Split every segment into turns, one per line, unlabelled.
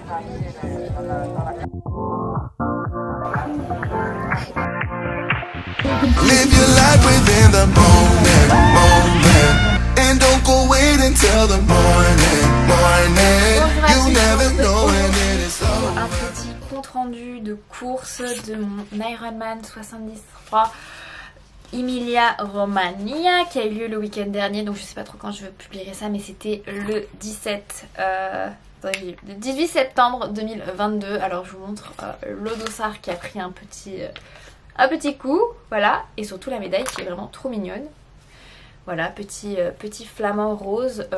Live your life within the moment, and don't go wait until the morning. You never know when it is over.
Un petit compte rendu de course de mon Ironman 73 Emilia Romagna qui a eu lieu le week-end dernier, donc je sais pas trop quand je publierai ça, mais c'était le 18 septembre 2022. Alors je vous montre le dossard qui a pris un petit coup, voilà, et surtout la médaille qui est vraiment trop mignonne. Voilà, petit flamant rose.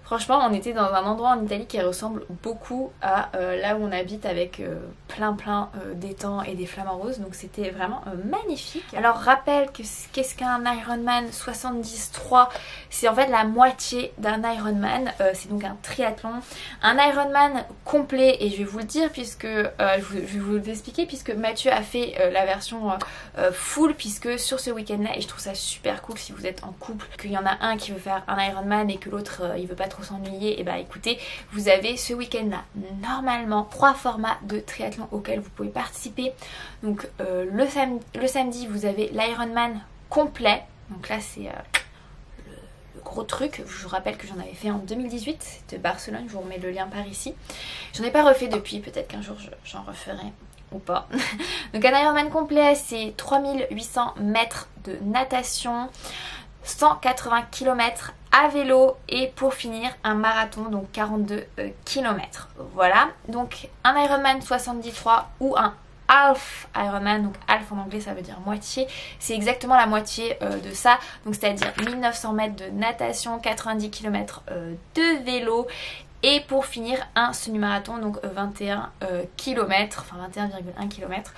Franchement, on était dans un endroit en Italie qui ressemble beaucoup à là où on habite, avec plein d'étangs et des flamants roses. Donc c'était vraiment magnifique. Alors rappel que qu'est-ce qu'un Ironman 73? C'est en fait la moitié d'un Ironman. C'est donc un triathlon. Un Ironman complet, et je vais vous le dire puisque je vais vous l'expliquer, puisque Mathieu a fait la version full, puisque sur ce week-end-là, et je trouve ça super cool si vous êtes en couple, qu'il y en a un qui veut faire un Ironman et que l'autre il veut pas trop s'ennuyer, et bah écoutez, vous avez ce week-end là normalement 3 formats de triathlon auxquels vous pouvez participer. Donc le samedi vous avez l'Ironman complet, donc là c'est le gros truc. Je vous rappelle que j'en avais fait en 2018 de Barcelone, je vous remets le lien par ici. J'en ai pas refait depuis, peut-être qu'un jour j'en referai ou pas. Donc un Ironman complet, c'est 3800 mètres de natation, 180 km à vélo, et pour finir un marathon, donc 42 km. Voilà, donc un Ironman 73 ou un half Ironman, donc half en anglais ça veut dire moitié, c'est exactement la moitié de ça, donc c'est-à-dire 1900 mètres de natation, 90 km de vélo, et pour finir un semi-marathon, donc 21 km, enfin 21,1 km.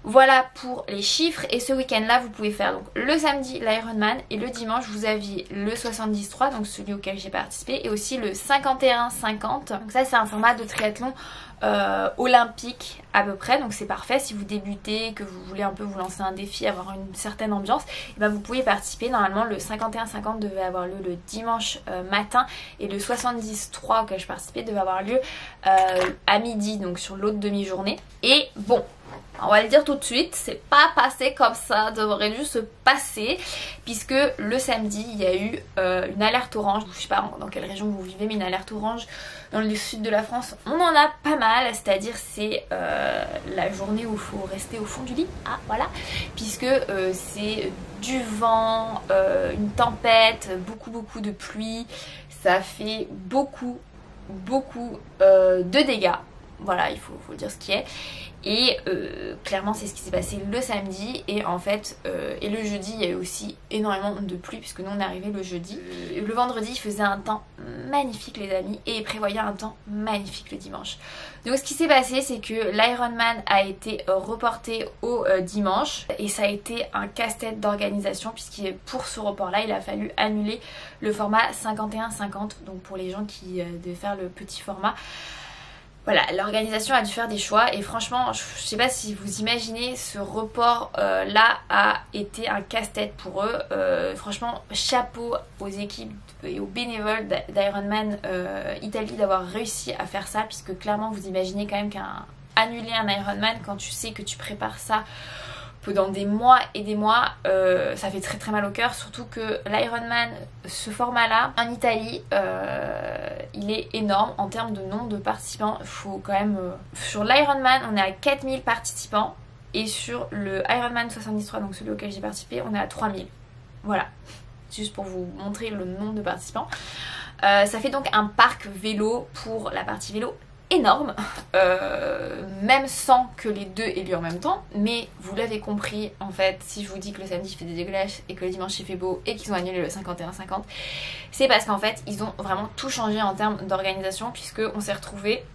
Voilà pour les chiffres. Et ce week-end là vous pouvez faire donc le samedi l'Ironman, et le dimanche vous aviez le 73, donc celui auquel j'ai participé, et aussi le 51-50. Donc ça c'est un format de triathlon olympique à peu près, donc c'est parfait si vous débutez, que vous voulez un peu vous lancer un défi, avoir une certaine ambiance, et ben vous pouvez participer. Normalement le 51-50 devait avoir lieu le dimanche matin, et le 73 auquel je participais devait avoir lieu à midi, donc sur l'autre demi-journée. Et bon, on va le dire tout de suite, c'est pas passé comme ça devrait dû se passer, puisque le samedi il y a eu une alerte orange. Je sais pas dans quelle région vous vivez, mais une alerte orange dans le sud de la France, on en a pas mal, c'est-à-dire c'est la journée où il faut rester au fond du lit, voilà, puisque c'est du vent, une tempête, beaucoup de pluie, ça fait beaucoup de dégâts. Voilà, il faut le dire ce qui est. Et clairement c'est ce qui s'est passé le samedi, et en fait et le jeudi il y a eu aussi énormément de pluie, puisque nous on est arrivé le jeudi. Le vendredi il faisait un temps magnifique les amis, et il prévoyait un temps magnifique le dimanche. Donc ce qui s'est passé c'est que l'Ironman a été reporté au dimanche, et ça a été un casse-tête d'organisation, puisque pour ce report là il a fallu annuler le format 51-50, donc pour les gens qui devaient faire le petit format. Voilà, l'organisation a dû faire des choix, et franchement, je sais pas si vous imaginez, ce report là a été un casse-tête pour eux. Franchement, chapeau aux équipes et aux bénévoles d'Ironman Italie d'avoir réussi à faire ça, puisque clairement vous imaginez quand même qu'annuler un Ironman quand tu sais que tu prépares ça pendant des mois et des mois, ça fait très mal au cœur, surtout que l'Ironman, ce format là en Italie, il est énorme en termes de nombre de participants. Il faut quand même sur l'Ironman on est à 4000 participants, et sur le Ironman 73, donc celui auquel j'ai participé, on est à 3000. Voilà, juste pour vous montrer le nombre de participants. Ça fait donc un parc vélo pour la partie vélo énorme, même sans que les deux aient lieu en même temps. Mais vous l'avez compris, en fait, si je vous dis que le samedi il fait des dégueulasses et que le dimanche il fait beau et qu'ils ont annulé le 51-50, c'est parce qu'en fait ils ont vraiment tout changé en termes d'organisation, puisque on s'est retrouvés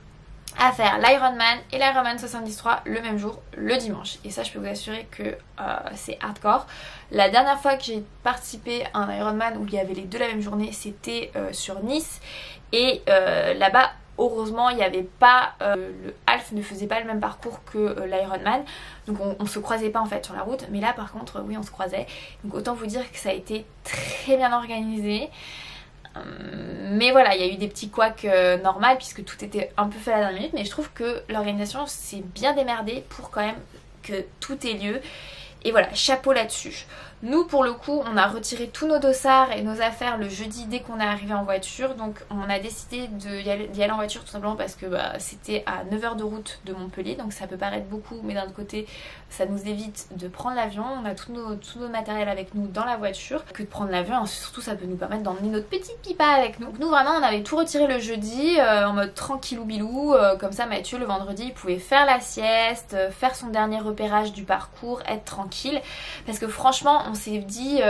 à faire l'Ironman et l'Ironman 73 le même jour, le dimanche. Et ça je peux vous assurer que c'est hardcore. La dernière fois que j'ai participé à un Ironman où il y avait les deux la même journée, c'était sur Nice, et là-bas heureusement il n'y avait pas le half ne faisait pas le même parcours que l'Ironman, donc on se croisait pas en fait sur la route, mais là par contre oui on se croisait. Donc autant vous dire que ça a été très bien organisé, Mais voilà, il y a eu des petits couacs normaux puisque tout était un peu fait à la dernière minute, mais je trouve que l'organisation s'est bien démerdée pour quand même que tout ait lieu. Et voilà, chapeau là-dessus. Nous, pour le coup, on a retiré tous nos dossards et nos affaires le jeudi dès qu'on est arrivé en voiture. Donc on a décidé d'y aller en voiture tout simplement parce que c'était à 9 h de route de Montpellier. Donc ça peut paraître beaucoup, mais d'un autre côté, ça nous évite de prendre l'avion. On a tout notre matériel avec nous dans la voiture que de prendre l'avion. Surtout, ça peut nous permettre d'emmener notre petite pipa avec nous. Donc nous, vraiment, on avait tout retiré le jeudi en mode tranquillou bilou. Comme ça, Mathieu, le vendredi, il pouvait faire la sieste, faire son dernier repérage du parcours, être tranquille. Parce que franchement, on s'est dit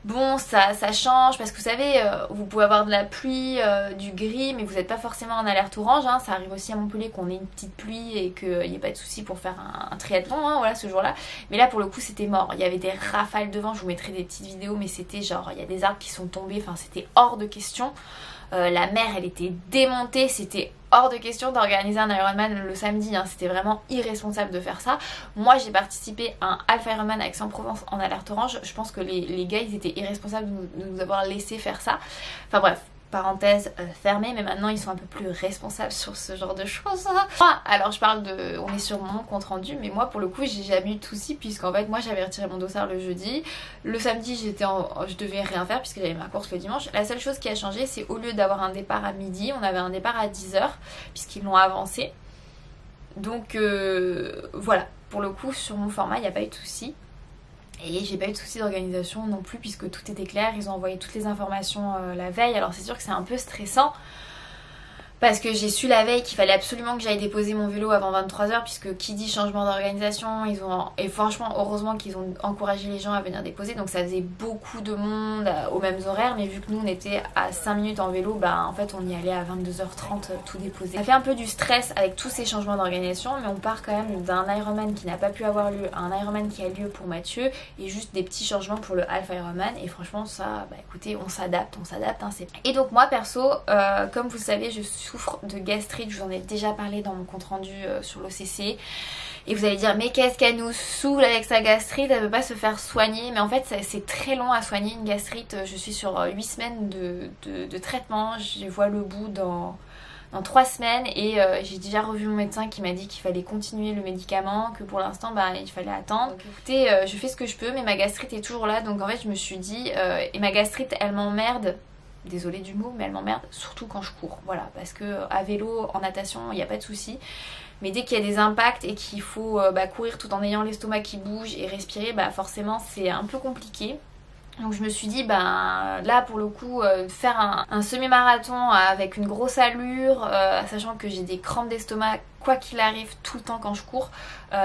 bon ça change parce que vous savez vous pouvez avoir de la pluie, du gris, mais vous n'êtes pas forcément en alerte orange, hein. Ça arrive aussi à Montpellier qu'on ait une petite pluie et qu'il n'y ait pas de souci pour faire un triathlon, hein, voilà, ce jour là. Mais là pour le coup c'était mort, il y avait des rafales de vent, je vous mettrai des petites vidéos, mais c'était genre il y a des arbres qui sont tombés, enfin c'était hors de question. La mer elle était démontée, c'était hors de question d'organiser un Ironman le samedi, hein. C'était vraiment irresponsable de faire ça. Moi j'ai participé à un half Ironman avec Aix-en-Provence en alerte orange, je pense que les gars ils étaient irresponsables de nous avoir laissé faire ça. Enfin bref, parenthèse fermée, mais maintenant ils sont un peu plus responsables sur ce genre de choses. Alors je parle de, on est sur mon compte rendu, mais moi pour le coup j'ai jamais eu de soucis puisqu'en fait moi j'avais retiré mon dossard le jeudi, le samedi je devais rien faire puisque j'avais ma course le dimanche. La seule chose qui a changé, c'est au lieu d'avoir un départ à midi, on avait un départ à 10 h puisqu'ils l'ont avancé. Donc voilà, pour le coup sur mon format il n'y a pas eu de soucis. Et j'ai pas eu de soucis d'organisation non plus puisque tout était clair, ils ont envoyé toutes les informations la veille. Alors c'est sûr que c'est un peu stressant parce que j'ai su la veille qu'il fallait absolument que j'aille déposer mon vélo avant 23 h puisque qui dit changement d'organisation, et franchement heureusement qu'ils ont encouragé les gens à venir déposer, donc ça faisait beaucoup de monde aux mêmes horaires, mais vu que nous on était à 5 minutes en vélo, en fait on y allait à 22 h 30 tout déposer. Ça fait un peu du stress avec tous ces changements d'organisation, mais on part quand même d'un Ironman qui n'a pas pu avoir lieu à un Ironman qui a lieu pour Mathieu et juste des petits changements pour le half Ironman, et franchement ça, écoutez, on s'adapte, hein, c'est... Et donc moi perso, comme vous le savez, je souffre de gastrite, je vous en ai déjà parlé dans mon compte rendu sur l'OCC. Et vous allez dire mais qu'est-ce qu'elle nous saoule avec sa gastrite, elle veut pas se faire soigner. Mais en fait c'est très long à soigner une gastrite. Je suis sur 8 semaines de traitement, je vois le bout dans 3 semaines et j'ai déjà revu mon médecin qui m'a dit qu'il fallait continuer le médicament, que pour l'instant il fallait attendre. Donc écoutez, je fais ce que je peux, mais ma gastrite est toujours là, donc en fait je me suis dit et ma gastrite elle m'emmerde. Désolée du mot, mais elle m'emmerde surtout quand je cours. Voilà, parce que à vélo, en natation, il n'y a pas de souci. Mais dès qu'il y a des impacts et qu'il faut courir tout en ayant l'estomac qui bouge et respirer, forcément c'est un peu compliqué. Donc je me suis dit là pour le coup faire un semi-marathon avec une grosse allure, sachant que j'ai des crampes d'estomac quoi qu'il arrive tout le temps quand je cours,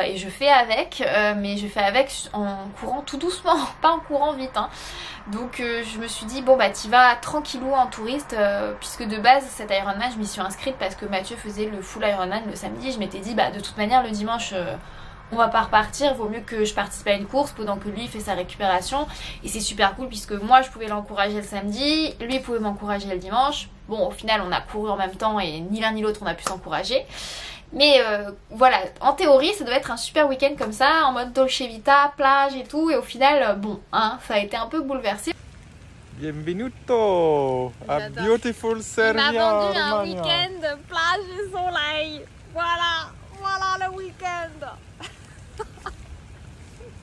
et je fais avec, mais je fais avec en courant tout doucement, pas en courant vite, hein. Donc je me suis dit t'y vas tranquillou en touriste, puisque de base cet Ironman je m'y suis inscrite parce que Mathieu faisait le full Ironman le samedi. Je m'étais dit de toute manière le dimanche on va pas repartir, vaut mieux que je participe à une course pendant que lui fait sa récupération. Et c'est super cool puisque moi je pouvais l'encourager le samedi, lui pouvait m'encourager le dimanche. Bon, au final on a couru en même temps et ni l'un ni l'autre on a pu s'encourager. Mais voilà, en théorie ça doit être un super week-end comme ça, en mode Dolce Vita, plage et tout. Et au final, ça a été un peu bouleversé.
Bienvenuto a beautiful Serbia.
Il m'a vendu un week-end plage et soleil. Voilà le week-end.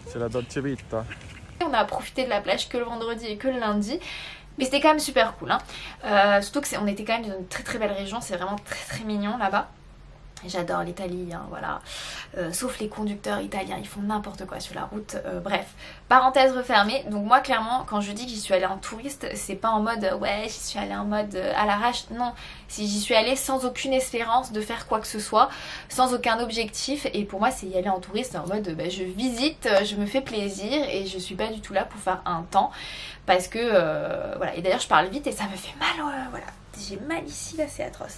C'est la Dolce Vita.
On a profité de la plage que le vendredi et que le lundi. Mais c'était quand même super cool, hein. Surtout qu'on était quand même dans une très très belle région. C'est vraiment très très mignon là-bas. J'adore l'Italie, hein, voilà. Sauf les conducteurs italiens, ils font n'importe quoi sur la route. Bref, parenthèse refermée. Donc moi clairement quand je dis que j'y suis allée en touriste, c'est pas en mode ouais j'y suis allée en mode à l'arrache. Non, j'y suis allée sans aucune espérance de faire quoi que ce soit, sans aucun objectif. Et pour moi c'est y aller en touriste en mode je visite, je me fais plaisir et je suis pas du tout là pour faire un temps. Parce que voilà, et d'ailleurs je parle vite et ça me fait mal, voilà. J'ai mal ici là, c'est atroce.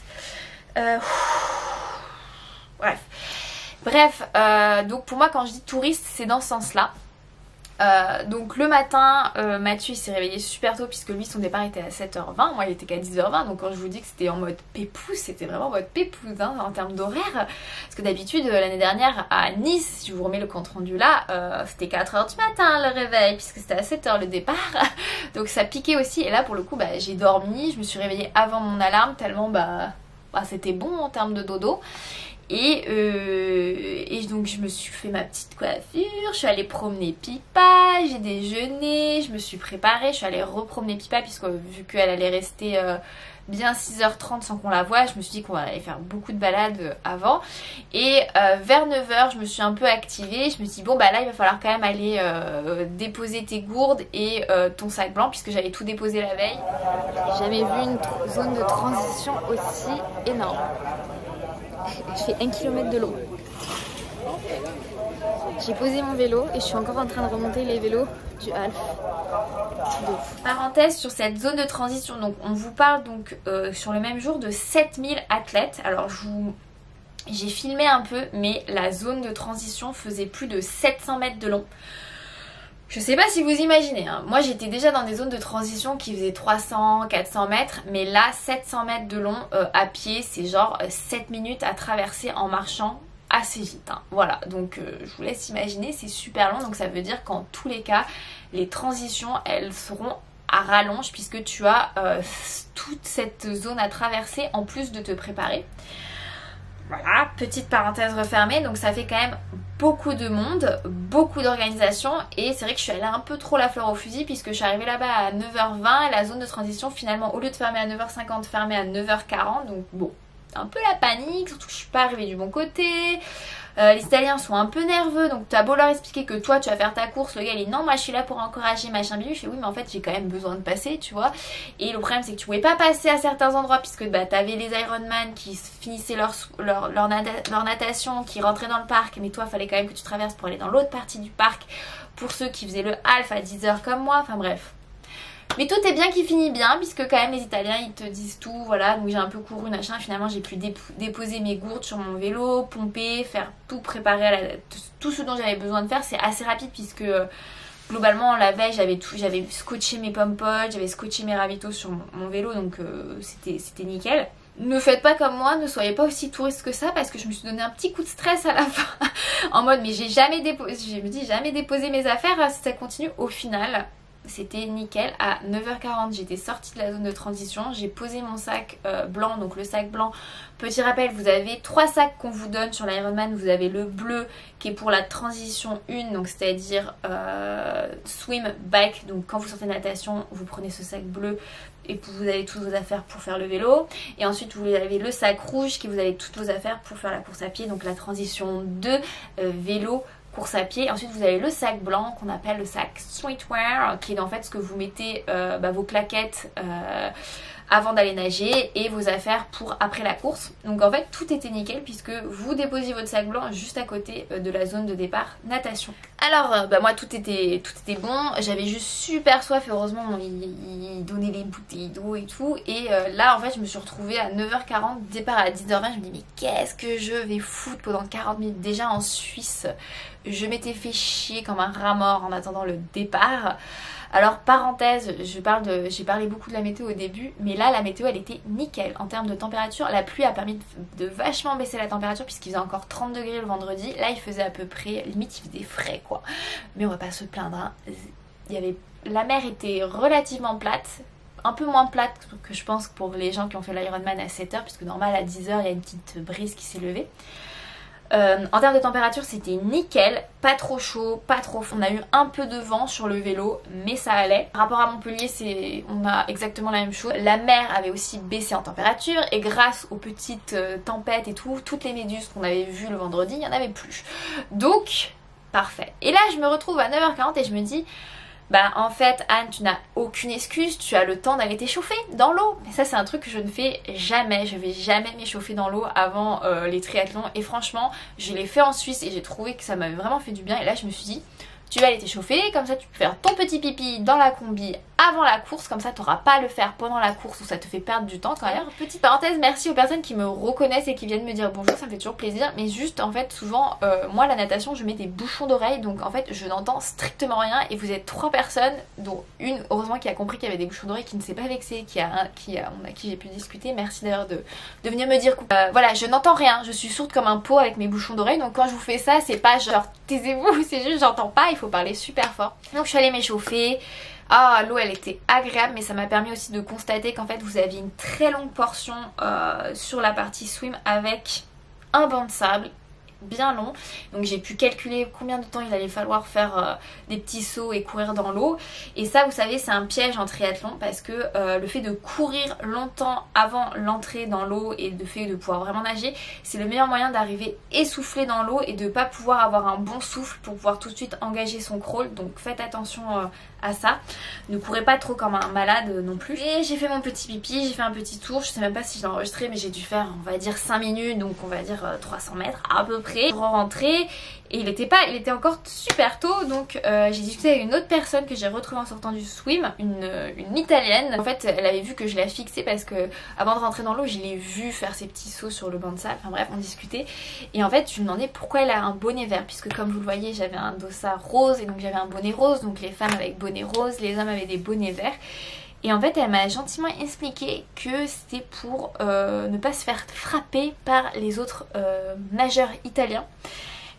Bref, donc pour moi quand je dis touriste c'est dans ce sens là. Donc le matin, Mathieu il s'est réveillé super tôt puisque lui son départ était à 7h20, moi il était qu'à 10h20, donc quand je vous dis que c'était en mode pépouze, c'était vraiment en mode pépouze hein, en termes d'horaire. Parce que d'habitude l'année dernière à Nice, si je vous remets le compte rendu là, c'était 4h du matin le réveil puisque c'était à 7h le départ. Donc ça piquait aussi et là pour le coup j'ai dormi, je me suis réveillée avant mon alarme tellement c'était bon en termes de dodo. Et donc je me suis fait ma petite coiffure, je suis allée promener Pipa, j'ai déjeuné, je me suis préparée, je suis allée repromener Pipa puisque vu qu'elle allait rester bien 6h30 sans qu'on la voie, je me suis dit qu'on allait faire beaucoup de balades avant. Et vers 9h je me suis un peu activée, je me suis dit bon là il va falloir quand même aller déposer tes gourdes et ton sac blanc puisque j'avais tout déposé la veille. J'ai jamais vu une zone de transition aussi énorme. Je fais 1 km de long. J'ai posé mon vélo et je suis encore en train de remonter les vélos du Half. Parenthèse sur cette zone de transition, donc on vous parle donc sur le même jour de 7000 athlètes. Alors j'ai filmé un peu mais la zone de transition faisait plus de 700 mètres de long. Je sais pas si vous imaginez, hein. Moi j'étais déjà dans des zones de transition qui faisaient 300, 400 mètres, mais là 700 mètres de long à pied, c'est genre 7 minutes à traverser en marchant assez vite. Hein. Voilà, donc je vous laisse imaginer, c'est super long, donc ça veut dire qu'en tous les cas, les transitions elles seront à rallonge puisque tu as toute cette zone à traverser en plus de te préparer. Voilà, petite parenthèse refermée, donc ça fait quand même beaucoup de monde, beaucoup d'organisation et c'est vrai que je suis allée un peu trop la fleur au fusil puisque je suis arrivée là-bas à 9h20 et la zone de transition finalement au lieu de fermer à 9h50 fermée à 9h40, donc bon, un peu la panique, surtout que je suis pas arrivée du bon côté. Les Italiens sont un peu nerveux, donc t'as beau leur expliquer que toi tu vas faire ta course, le gars il dit non moi je suis là pour encourager machin bidule, je fais oui mais en fait j'ai quand même besoin de passer tu vois. Et le problème c'est que tu pouvais pas passer à certains endroits puisque t'avais les Ironman qui finissaient leur natation, qui rentraient dans le parc, mais toi fallait quand même que tu traverses pour aller dans l'autre partie du parc pour ceux qui faisaient le half à 10h comme moi, enfin bref. Mais tout est bien qui finit bien puisque quand même les Italiens ils te disent tout, voilà, donc j'ai un peu couru machin, finalement j'ai pu déposer mes gourdes sur mon vélo, pomper, faire tout, préparer tout ce dont j'avais besoin de faire. C'est assez rapide puisque globalement la veille j'avais scotché mes pom-potes, j'avais scotché mes ravitaux sur mon vélo, donc c'était nickel. Ne faites pas comme moi, ne soyez pas aussi touriste que ça parce que je me suis donné un petit coup de stress à la fin en mode mais jamais déposé mes affaires si ça continue. Au final c'était nickel. À 9h40 j'étais sortie de la zone de transition, j'ai posé mon sac blanc, donc le sac blanc, petit rappel, vous avez 3 sacs qu'on vous donne sur l'Ironman. Vous avez le bleu qui est pour la transition 1, donc c'est à dire swim, bike, donc quand vous sortez de natation vous prenez ce sac bleu et vous avez toutes vos affaires pour faire le vélo, et ensuite vous avez le sac rouge qui vous avez toutes vos affaires pour faire la course à pied, donc la transition 2 vélo course à pied. Ensuite vous avez le sac blanc qu'on appelle le sac streetwear qui est en fait ce que vous mettez vos claquettes avant d'aller nager et vos affaires pour après la course. Donc en fait tout était nickel puisque vous déposiez votre sac blanc juste à côté de la zone de départ natation. Alors moi tout était bon, j'avais juste super soif, heureusement ils donnaient les bouteilles d'eau et tout, et là en fait je me suis retrouvée à 9h40, départ à 10h20, je me dis mais qu'est-ce que je vais foutre pendant 40 minutes déjà en Suisse. Je m'étais fait chier comme un rat mort en attendant le départ. Alors parenthèse, j'ai parlé beaucoup de la météo au début, mais là la météo elle était nickel en termes de température. La pluie a permis de vachement baisser la température puisqu'il faisait encore 30 degrés le vendredi. Là il faisait à peu près, limite il faisait frais quoi. Mais on va pas se plaindre, hein. La mer était relativement plate, un peu moins plate que je pense pour les gens qui ont fait l'Ironman à 7h, puisque normal à 10h il y a une petite brise qui s'est levée. En termes de température c'était nickel, pas trop chaud, pas trop froid. On a eu un peu de vent sur le vélo mais ça allait. Par rapport à Montpellier on a exactement la même chose. La mer avait aussi baissé en température et grâce aux petites tempêtes et tout, toutes les méduses qu'on avait vues le vendredi, il n'y en avait plus. Donc parfait. Et là je me retrouve à 9h40 et je me dis en fait Anne tu n'as aucune excuse, tu as le temps d'aller t'échauffer dans l'eau. Mais ça c'est un truc que je ne fais jamais, je vais jamais m'échauffer dans l'eau avant les triathlons, et franchement je l'ai fait en Suisse et j'ai trouvé que ça m'avait vraiment fait du bien. Et là je me suis dit tu vas aller t'échauffer, comme ça tu peux faire ton petit pipi dans la combi avant la course, comme ça t'auras pas à le faire pendant la course où ça te fait perdre du temps quand même. Petite parenthèse, merci aux personnes qui me reconnaissent et qui viennent me dire bonjour, ça me fait toujours plaisir, mais juste en fait souvent moi la natation je mets des bouchons d'oreilles, donc en fait je n'entends strictement rien et vous êtes 3 personnes dont une heureusement qui a compris qu'il y avait des bouchons d'oreilles, qui ne s'est pas vexée, à qui j'ai pu discuter, merci d'ailleurs de venir me dire voilà, je n'entends rien, je suis sourde comme un pot avec mes bouchons d'oreilles, donc quand je vous fais ça c'est pas genre taisez-vous, c'est juste j'entends pas, il faut parler super fort. Donc je suis allée m'échauffer. Ah, l'eau elle était agréable, mais ça m'a permis aussi de constater qu'en fait vous aviez une très longue portion sur la partie swim avec un banc de sable bien long, donc j'ai pu calculer combien de temps il allait falloir faire des petits sauts et courir dans l'eau. Et ça vous savez c'est un piège en triathlon, parce que le fait de courir longtemps avant l'entrée dans l'eau et le fait de pouvoir vraiment nager, c'est le meilleur moyen d'arriver essoufflé dans l'eau et de pas pouvoir avoir un bon souffle pour pouvoir tout de suite engager son crawl, donc faites attention à ça, ne courez pas trop comme un malade non plus. Et j'ai fait mon petit pipi, j'ai fait un petit tour, je sais même pas si je l'ai enregistré, mais j'ai dû faire on va dire 5 minutes, donc on va dire 300 mètres à peu près. Je rentrais et il était encore super tôt, donc j'ai discuté avec une autre personne que j'ai retrouvée en sortant du swim, une italienne. En fait elle avait vu que je la fixais parce que avant de rentrer dans l'eau je l'ai vue faire ses petits sauts sur le banc de sable, enfin bref on discutait, et en fait je me demandais pourquoi elle a un bonnet vert, puisque comme vous le voyez j'avais un dossard rose et donc j'avais un bonnet rose, donc les femmes avec bonnet rose, les hommes avaient des bonnets verts. Et en fait elle m'a gentiment expliqué que c'était pour ne pas se faire frapper par les autres nageurs italiens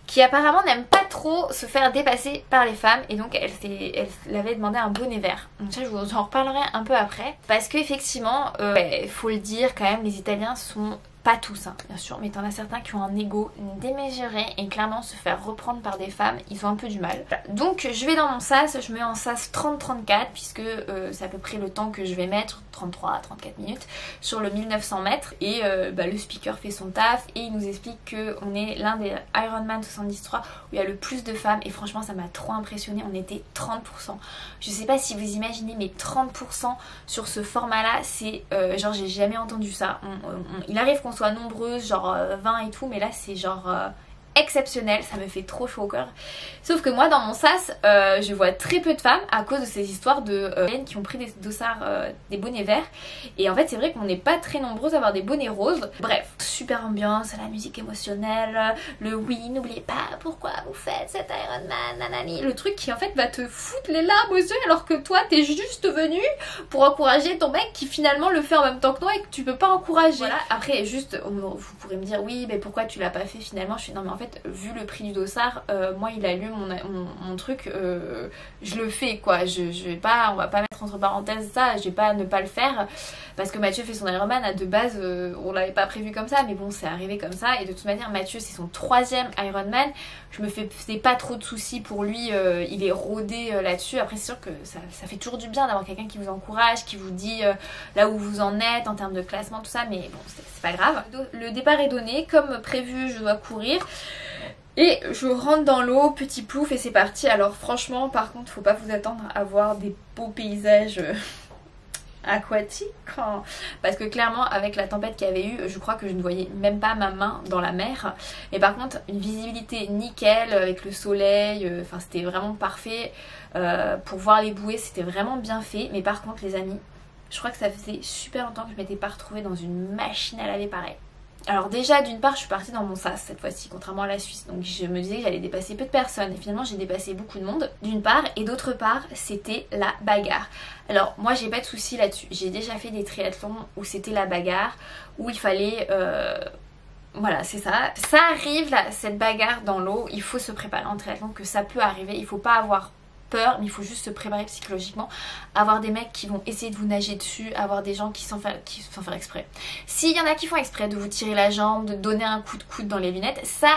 qui apparemment n'aiment pas trop se faire dépasser par les femmes, et donc elle avait demandé un bonnet vert. Donc ça je vous en reparlerai un peu après, parce qu'effectivement il faut le dire quand même, les Italiens sont pas tous hein, bien sûr, mais t'en as certains qui ont un ego démesuré et clairement se faire reprendre par des femmes, ils ont un peu du mal. Donc je vais dans mon sas, je mets en sas 30-34 puisque c'est à peu près le temps que je vais mettre, 33 à 34 minutes sur le 1900 mètres, et le speaker fait son taf et il nous explique qu'on est l'un des Ironman 73 où il y a le plus de femmes, et franchement ça m'a trop impressionné, on était 30%. Je sais pas si vous imaginez, mais 30% sur ce format là, c'est genre j'ai jamais entendu ça. Il arrive qu'on soit nombreuses, genre 20 et tout, mais là c'est genre exceptionnel, ça me fait trop chaud au cœur. Sauf que moi dans mon sas je vois très peu de femmes à cause de ces histoires de qui ont pris des dossards, des bonnets verts, et en fait c'est vrai qu'on n'est pas très nombreuses à avoir des bonnets roses. Bref, super ambiance, la musique émotionnelle, le oui n'oubliez pas pourquoi vous faites cet Ironman, nanani, le truc qui en fait va te foutre les larmes aux yeux alors que toi t'es juste venu pour encourager ton mec qui finalement le fait en même temps que toi et que tu peux pas encourager. Voilà. Après juste vous pourrez me dire oui mais pourquoi tu l'as pas fait finalement. Je fais non mais en fait vu le prix du dossard, moi il a lu mon truc, je le fais quoi, je vais pas, on va pas mettre entre parenthèses ça, je vais pas ne pas le faire parce que Mathieu fait son Ironman, à de base on l'avait pas prévu comme ça, mais bon c'est arrivé comme ça, et de toute manière Mathieu c'est son 3e Ironman, je me faisais pas trop de soucis pour lui, il est rodé là-dessus. Après c'est sûr que ça fait toujours du bien d'avoir quelqu'un qui vous encourage, qui vous dit là où vous en êtes en termes de classement tout ça, mais bon c'est pas grave. Le départ est donné, comme prévu je dois courir. Et je rentre dans l'eau, petit plouf et c'est parti. Alors franchement par contre faut pas vous attendre à voir des beaux paysages aquatiques parce que clairement avec la tempête qu'il y avait eu, je crois que je ne voyais même pas ma main dans la mer. Mais par contre une visibilité nickel avec le soleil, enfin c'était vraiment parfait pour voir les bouées, c'était vraiment bien fait. Mais par contre les amis, je crois que ça faisait super longtemps que je m'étais pas retrouvée dans une machine à laver pareil. Alors déjà d'une part je suis partie dans mon sas cette fois-ci, contrairement à la Suisse, donc je me disais que j'allais dépasser peu de personnes et finalement j'ai dépassé beaucoup de monde d'une part, et d'autre part c'était la bagarre. Alors moi j'ai pas de soucis là-dessus, j'ai déjà fait des triathlons où c'était la bagarre, où il fallait voilà c'est ça arrive là, cette bagarre dans l'eau, il faut se préparer en triathlon que ça peut arriver, il faut pas avoir peur, mais il faut juste se préparer psychologiquement, avoir des mecs qui vont essayer de vous nager dessus, avoir des gens qui sans faire exprès. S'il y en a qui font exprès de vous tirer la jambe, de donner un coup de coude dans les lunettes, ça,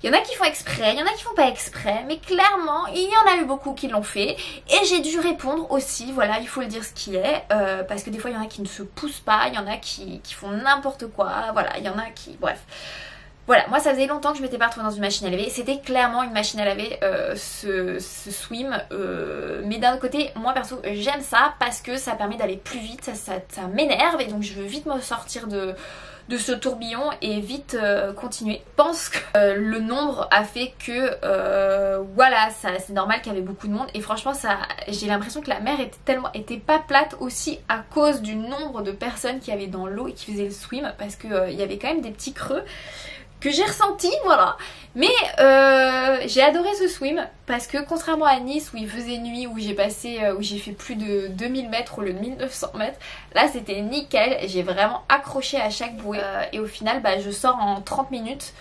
il y en a qui font exprès, il y en a qui font pas exprès, mais clairement il y en a eu beaucoup qui l'ont fait, et j'ai dû répondre aussi, voilà il faut le dire ce qui est, parce que des fois il y en a qui ne se poussent pas, il y en a qui font n'importe quoi, voilà il y en a qui, bref. Voilà, moi ça faisait longtemps que je m'étais pas retrouvée dans une machine à laver, c'était clairement une machine à laver ce swim, mais d'un autre côté, moi perso j'aime ça parce que ça permet d'aller plus vite, ça m'énerve et donc je veux vite me sortir de de ce tourbillon et vite continuer. Je pense que le nombre a fait que voilà, c'est normal qu'il y avait beaucoup de monde et franchement j'ai l'impression que la mer était pas plate aussi à cause du nombre de personnes qui avaient dans l'eau et qui faisaient le swim, parce que il y avait quand même des petits creux que j'ai ressenti, voilà. Mais j'ai adoré ce swim parce que contrairement à Nice où il faisait nuit, où j'ai fait plus de 2000 mètres au lieu de 1900 mètres, là c'était nickel, j'ai vraiment accroché à chaque bouée et au final je sors en 30 minutes.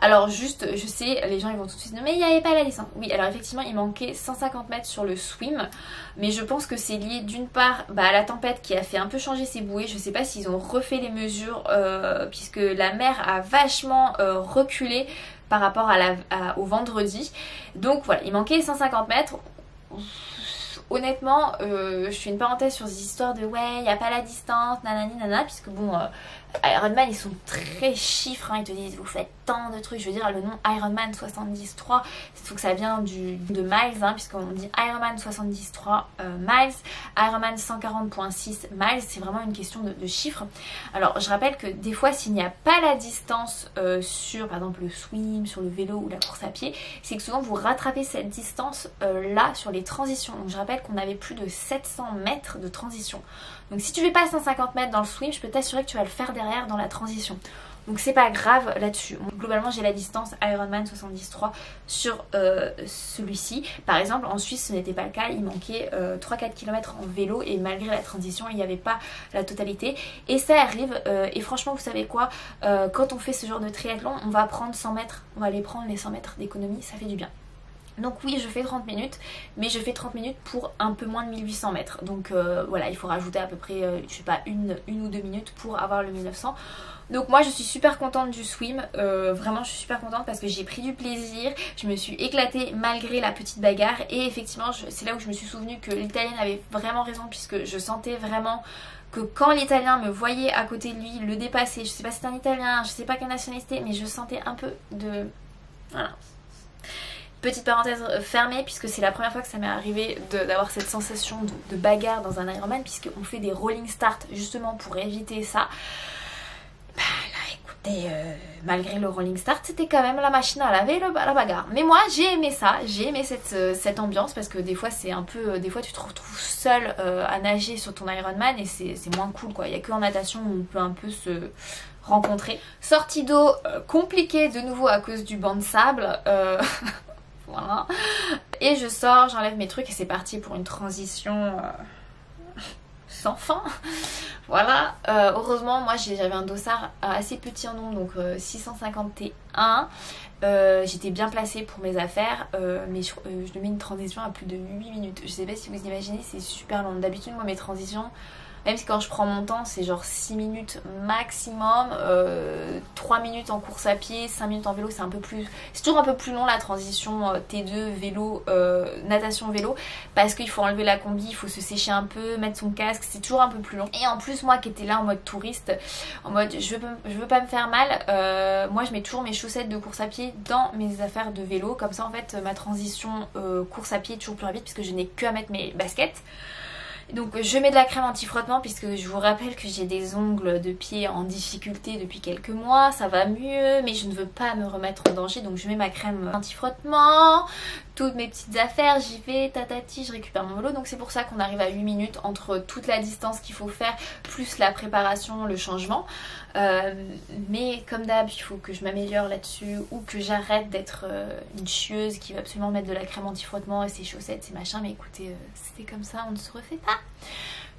Alors juste, je sais, les gens ils vont tout de suite dire mais il n'y avait pas la licence. Oui, alors effectivement il manquait 150 mètres sur le swim, mais je pense que c'est lié d'une part à la tempête qui a fait un peu changer ses bouées. Je sais pas s'ils ont refait les mesures puisque la mer a vachement reculé par rapport au vendredi. Donc voilà, il manquait 150 mètres. Honnêtement, je fais une parenthèse sur ces histoires de ouais, il n'y a pas la distance, nanani nana, puisque bon, Ironman ils sont très chiffres, hein, ils te disent vous faites tant de trucs. Je veux dire, le nom Ironman 73, il faut que ça vient de miles, hein, puisqu'on dit Ironman 73 miles, Ironman 140.6 miles, c'est vraiment une question de chiffres. Alors je rappelle que des fois, s'il n'y a pas la distance sur par exemple le swim, sur le vélo ou la course à pied, c'est que souvent vous rattrapez cette distance là sur les transitions. Donc je rappelle qu'on avait plus de 700 mètres de transition. Donc si tu fais pas 150 mètres dans le swim, je peux t'assurer que tu vas le faire derrière dans la transition. Donc c'est pas grave là-dessus. Globalement j'ai la distance Ironman 73 sur celui-ci. Par exemple en Suisse ce n'était pas le cas, il manquait 3-4 km en vélo et malgré la transition il n'y avait pas la totalité. Et ça arrive et franchement vous savez quoi, quand on fait ce genre de triathlon on va prendre 100 mètres, on va aller prendre les 100 mètres d'économie, ça fait du bien. Donc oui je fais 30 minutes, mais je fais 30 minutes pour un peu moins de 1800 mètres. Donc voilà, il faut rajouter à peu près, je sais pas, une ou deux minutes pour avoir le 1900. Donc moi je suis super contente du swim, vraiment je suis super contente parce que j'ai pris du plaisir, je me suis éclatée malgré la petite bagarre. Et effectivement c'est là où je me suis souvenue que l'Italienne avait vraiment raison, puisque je sentais vraiment que quand l'Italien me voyait à côté de lui, le dépasser, je sais pas si c'est un Italien, je sais pas quelle nationalité, mais je sentais un peu de... Voilà. Petite parenthèse fermée, puisque c'est la première fois que ça m'est arrivé d'avoir cette sensation de bagarre dans un Ironman, puisqu'on fait des rolling starts justement pour éviter ça. Bah là écoutez, malgré le rolling start, c'était quand même la machine à laver, la bagarre. Mais moi j'ai aimé ça, j'ai aimé cette ambiance, parce que des fois c'est un peu, des fois tu te retrouves seule à nager sur ton Ironman et c'est moins cool quoi. Il n'y a que en natation où on peut un peu se rencontrer. Sortie d'eau compliquée de nouveau à cause du banc de sable. Voilà. Et je sors, j'enlève mes trucs et c'est parti pour une transition sans fin. Voilà. Heureusement, moi j'avais un dossard assez petit en nombre, donc 651. J'étais bien placée pour mes affaires, mais je mets une transition à plus de 8 minutes. Je sais pas si vous imaginez, c'est super long. D'habitude, moi mes transitions, même si quand je prends mon temps c'est genre 6 minutes maximum, 3 minutes en course à pied, 5 minutes en vélo, c'est un peu plus... C'est toujours un peu plus long la transition T2 vélo, natation vélo, parce qu'il faut enlever la combi, il faut se sécher un peu, mettre son casque, c'est toujours un peu plus long. Et en plus moi qui étais là en mode touriste, en mode je veux pas me faire mal, moi je mets toujours mes chaussettes de course à pied dans mes affaires de vélo, comme ça en fait ma transition course à pied est toujours plus rapide puisque je n'ai que à mettre mes baskets. Donc je mets de la crème anti-frottement puisque je vous rappelle que j'ai des ongles de pied en difficulté depuis quelques mois, ça va mieux mais je ne veux pas me remettre en danger, donc je mets ma crème anti-frottement, toutes mes petites affaires, j'y vais, tatati, je récupère mon vélo. Donc c'est pour ça qu'on arrive à 8 minutes entre toute la distance qu'il faut faire plus la préparation, le changement. Mais comme d'hab il faut que je m'améliore là-dessus ou que j'arrête d'être une chieuse qui va absolument mettre de la crème anti-frottement et ses chaussettes, ses machins. Mais écoutez, c'était comme ça, on ne se refait pas.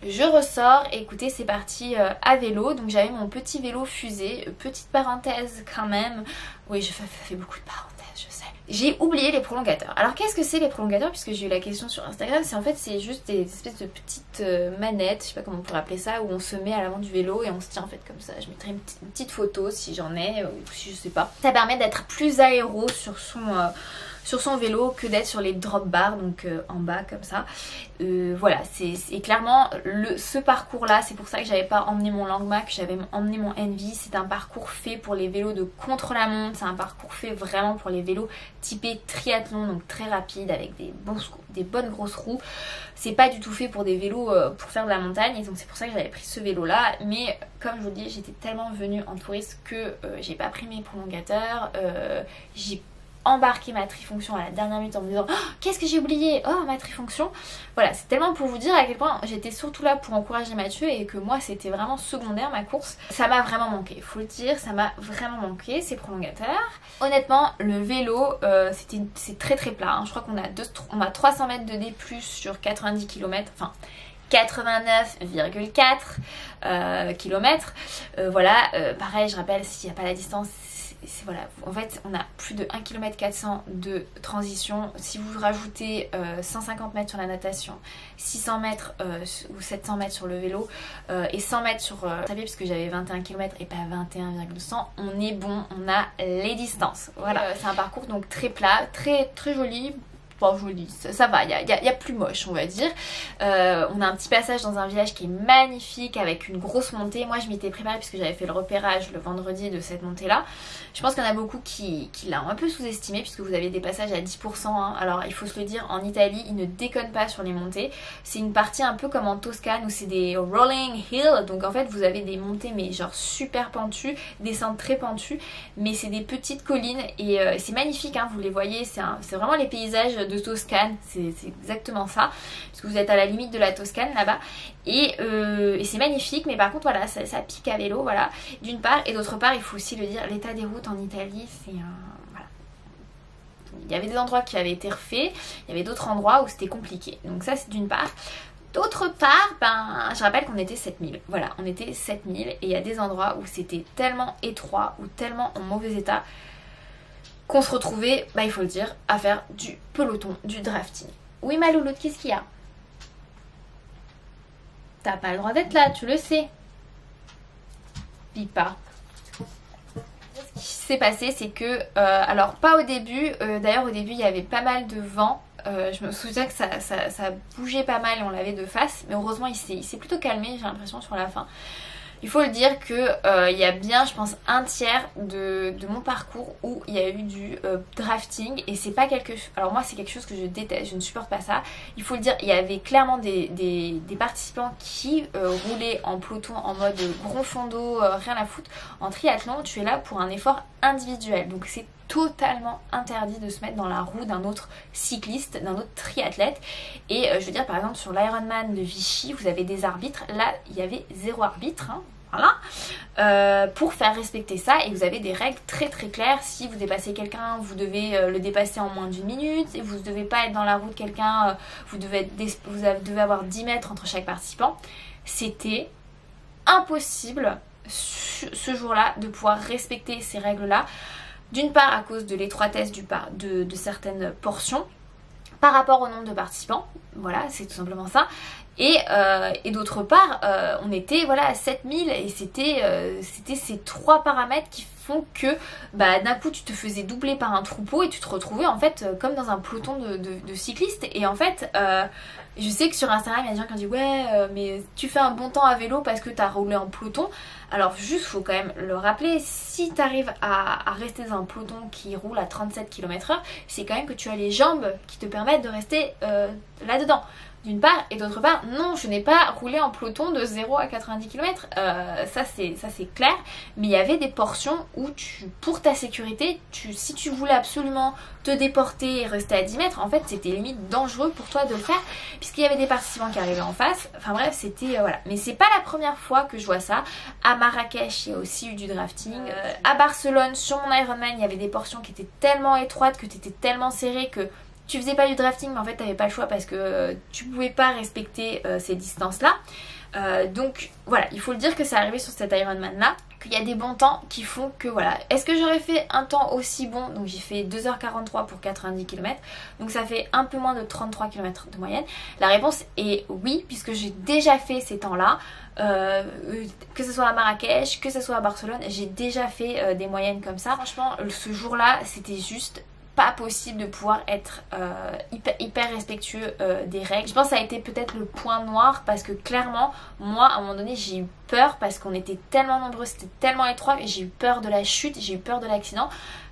Je ressors et écoutez c'est parti à vélo. Donc j'avais mon petit vélo fusée, petite parenthèse quand même. Oui je fais beaucoup de parenthèses, je sais. J'ai oublié les prolongateurs. Alors qu'est-ce que c'est les prolongateurs, puisque j'ai eu la question sur Instagram. C'est en fait c'est juste des espèces de petites manettes, je sais pas comment on pourrait appeler ça, où on se met à l'avant du vélo et on se tient en fait comme ça. Je mettrai une petite photo si j'en ai ou si je sais pas. Ça permet d'être plus aéro sur sur son vélo que d'être sur les drop bars, donc en bas comme ça. Voilà, c'est clairement ce parcours là, c'est pour ça que j'avais pas emmené mon Langmac, j'avais emmené mon Envy. C'est un parcours fait pour les vélos de contre-la-montre, c'est un parcours fait vraiment pour les vélos typés triathlon, donc très rapide avec des bonnes grosses roues. C'est pas du tout fait pour des vélos pour faire de la montagne, et donc c'est pour ça que j'avais pris ce vélo là. Mais comme je vous dis, j'étais tellement venue en touriste que j'ai pas pris mes prolongateurs, j'ai embarqué ma trifonction à la dernière minute en me disant oh, qu'est-ce que j'ai oublié, oh ma trifonction. Voilà, c'est tellement pour vous dire à quel point j'étais surtout là pour encourager Mathieu et que moi c'était vraiment secondaire ma course. Ça m'a vraiment manqué, faut le dire, ça m'a vraiment manqué ces prolongateurs. Honnêtement le vélo c'est très très plat, hein. Je crois qu'on a 300 mètres de D+ sur 90 km, enfin 89,4 km. Voilà, pareil, je rappelle, s'il n'y a pas la distance, voilà, en fait on a plus de 1,4 km de transition. Si vous rajoutez 150 mètres sur la natation, 600 mètres ou 700 mètres sur le vélo et 100 mètres sur pied, puisque j'avais 21 km et pas 21,100, on est bon, on a les distances. Voilà, c'est un parcours donc très plat, très très joli. Bon, joli, ça va, il y a plus moche on va dire. On a un petit passage dans un village qui est magnifique avec une grosse montée. Moi je m'étais préparée puisque j'avais fait le repérage le vendredi de cette montée là. Je pense qu'il y en a beaucoup qui l'ont un peu sous-estimé puisque vous avez des passages à 10%, hein. Alors il faut se le dire, en Italie ils ne déconnent pas sur les montées. C'est une partie un peu comme en Toscane où c'est des rolling hills. Donc en fait vous avez des montées mais genre super pentues, descentes très pentues, mais c'est des petites collines et c'est magnifique, hein, vous les voyez, c'est vraiment les paysages de Toscane, c'est exactement ça, parce que vous êtes à la limite de la Toscane là-bas, et c'est magnifique. Mais par contre voilà, ça pique à vélo, voilà, d'une part, et d'autre part il faut aussi le dire, l'état des routes en Italie c'est voilà. Il y avait des endroits qui avaient été refaits, il y avait d'autres endroits où c'était compliqué, donc ça c'est d'une part. D'autre part, je rappelle qu'on était 7000, voilà, on était 7000, et il y a des endroits où c'était tellement étroit ou tellement en mauvais état qu'on se retrouvait, il faut le dire, à faire du peloton, du drafting. Oui ma louloute, qu'est-ce qu'il y a? T'as pas le droit d'être là, tu le sais. Pipe pas. Ce qui s'est passé, c'est que, alors pas au début, d'ailleurs au début il y avait pas mal de vent. Je me souviens que ça bougeait pas mal et on l'avait de face, mais heureusement il s'est plutôt calmé, j'ai l'impression, sur la fin. Il faut le dire que il y a bien, je pense, un tiers de mon parcours où il y a eu du drafting, et c'est pas quelque chose. Alors moi c'est quelque chose que je déteste, je ne supporte pas ça. Il faut le dire, il y avait clairement des participants qui roulaient en peloton en mode gros fond d'eau, rien à foutre. En triathlon, tu es là pour un effort individuel, donc c'est totalement interdit de se mettre dans la roue d'un autre cycliste, d'un autre triathlète. Et je veux dire, par exemple sur l'Ironman de Vichy, vous avez des arbitres, là il y avait 0 arbitre, hein. Voilà, pour faire respecter ça, et vous avez des règles très très claires. Si vous dépassez quelqu'un, vous devez le dépasser en moins d'1 minute, et vous ne devez pas être dans la roue de quelqu'un, vous devez avoir 10 mètres entre chaque participant. C'était impossible ce jour-là de pouvoir respecter ces règles-là, d'une part à cause de l'étroitesse de certaines portions par rapport au nombre de participants, voilà, c'est tout simplement ça. Et d'autre part, on était voilà à 7000, et c'était ces 3 paramètres qui font que d'un coup tu te faisais doubler par un troupeau et tu te retrouvais en fait comme dans un peloton de cyclistes. Et en fait je sais que sur Instagram il y a des gens qui ont dit ouais mais tu fais un bon temps à vélo parce que tu as roulé en peloton. Alors juste faut quand même le rappeler, si tu arrives à rester dans un peloton qui roule à 37 km/h, c'est quand même que tu as les jambes qui te permettent de rester là-dedans. D'une part, et d'autre part, non, je n'ai pas roulé en peloton de 0 à 90 km, ça c'est clair, mais il y avait des portions où pour ta sécurité, si tu voulais absolument te déporter et rester à 10 mètres, en fait c'était limite dangereux pour toi de le faire, puisqu'il y avait des participants qui arrivaient en face, enfin bref, c'était voilà. Mais c'est pas la première fois que je vois ça. À Marrakech, il y a aussi eu du drafting, à Barcelone, sur mon Ironman, il y avait des portions qui étaient tellement étroites, que tu étais tellement serré que tu faisais pas du drafting, mais en fait t'avais pas le choix parce que tu pouvais pas respecter ces distances là. Donc voilà, il faut le dire que c'est arrivé sur cet Ironman là, qu'il y a des bons temps qui font que voilà. Est-ce que j'aurais fait un temps aussi bon? Donc j'ai fait 2h43 pour 90 km, donc ça fait un peu moins de 33 km de moyenne. La réponse est oui, puisque j'ai déjà fait ces temps là, que ce soit à Marrakech, que ce soit à Barcelone, j'ai déjà fait des moyennes comme ça. Franchement ce jour là c'était juste pas possible de pouvoir être hyper respectueux des règles. Je pense que ça a été peut-être le point noir parce que clairement moi à un moment donné j'ai eu peur parce qu'on était tellement nombreux, c'était tellement étroit et j'ai eu peur de la chute, j'ai eu peur de l'accident.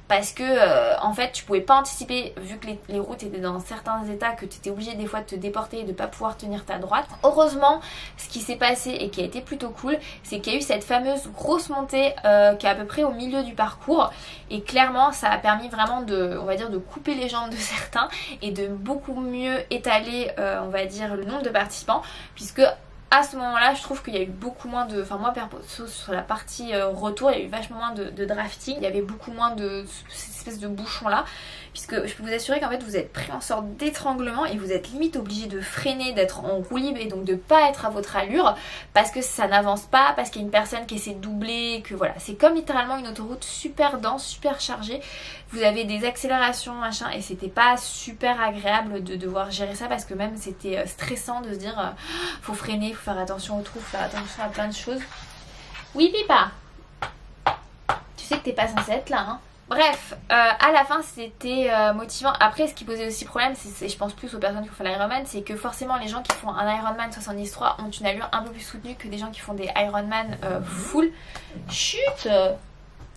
Parce que en fait tu pouvais pas anticiper vu que les routes étaient dans certains états que tu étais obligé des fois de te déporter et de pas pouvoir tenir ta droite. Heureusement ce qui s'est passé et qui a été plutôt cool c'est qu'il y a eu cette fameuse grosse montée qui est à peu près au milieu du parcours et clairement ça a permis vraiment de, on va dire, de couper les jambes de certains et de beaucoup mieux étaler on va dire le nombre de participants puisque à ce moment-là, je trouve qu'il y a eu beaucoup moins de... Enfin moi perso sur la partie retour, il y a eu vachement moins de drafting. Il y avait beaucoup moins de cette espèce de bouchon là. Puisque je peux vous assurer qu'en fait vous êtes pris en sorte d'étranglement et vous êtes limite obligé de freiner, d'être en roue libre et donc de pas être à votre allure. Parce que ça n'avance pas, parce qu'il y a une personne qui essaie de doubler, que voilà. C'est comme littéralement une autoroute super dense, super chargée. Vous avez des accélérations machin et c'était pas super agréable de devoir gérer ça parce que même c'était stressant de se dire faut freiner, faut faire attention aux trous, faut faire attention à plein de choses. Oui Pipa, tu sais que t'es pas censée être là hein. Bref, à la fin c'était motivant. Après ce qui posait aussi problème, c'est je pense plus aux personnes qui font l'Ironman, c'est que forcément les gens qui font un Ironman 73 ont une allure un peu plus soutenue que des gens qui font des Ironman full. Chut.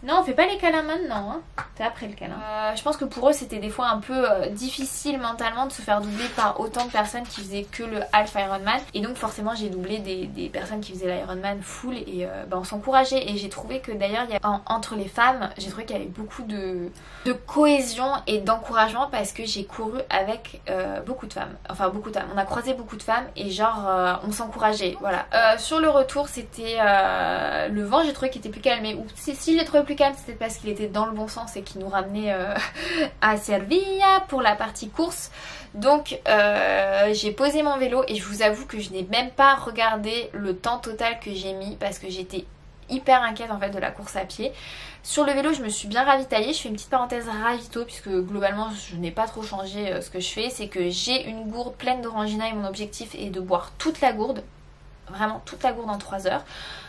Non, on fait pas les câlins maintenant, hein. C'est après le câlin. Je pense que pour eux c'était des fois un peu difficile mentalement de se faire doubler par autant de personnes qui faisaient que le half Ironman. Et donc forcément j'ai doublé des personnes qui faisaient l'Ironman full et on s'encourageait. Et j'ai trouvé que d'ailleurs entre les femmes, j'ai trouvé qu'il y avait beaucoup de cohésion et d'encouragement parce que j'ai couru avec beaucoup de femmes. Enfin beaucoup de femmes. On a croisé beaucoup de femmes et genre on s'encourageait. Voilà. Sur le retour c'était le vent, j'ai trouvé qu'il était plus calmé. Ou si j'ai trouvé plus calme, c'était parce qu'il était dans le bon sens et qu'il nous ramenait à Cervilla pour la partie course. Donc j'ai posé mon vélo et je vous avoue que je n'ai même pas regardé le temps total que j'ai mis parce que j'étais hyper inquiète en fait de la course à pied. Sur le vélo je me suis bien ravitaillée. Je fais une petite parenthèse ravito puisque globalement je n'ai pas trop changé ce que je fais. C'est que j'ai une gourde pleine d'orangina et mon objectif est de boire toute la gourde. Vraiment toute la gourde en 3 heures.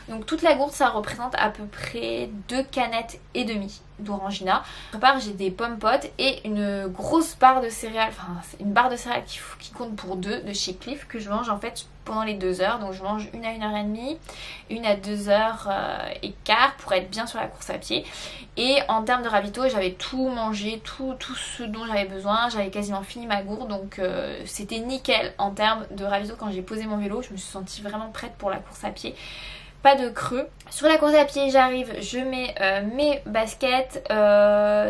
Donc toute la gourde ça représente à peu près 2 canettes et demie d'orangina. Autre part j'ai des pommes potes et une grosse barre de céréales, enfin une barre de céréales qui compte pour 2 de chez Cliff que je mange en fait pendant les 2 heures. Donc je mange une à 1h30, une à 2h15 pour être bien sur la course à pied. Et en termes de ravito j'avais tout mangé, tout ce dont j'avais besoin. J'avais quasiment fini ma gourde donc c'était nickel en termes de ravito. Quand j'ai posé mon vélo je me suis sentie vraiment prête pour la course à pied. Pas de creux. Sur la course à pied j'arrive, je mets mes baskets,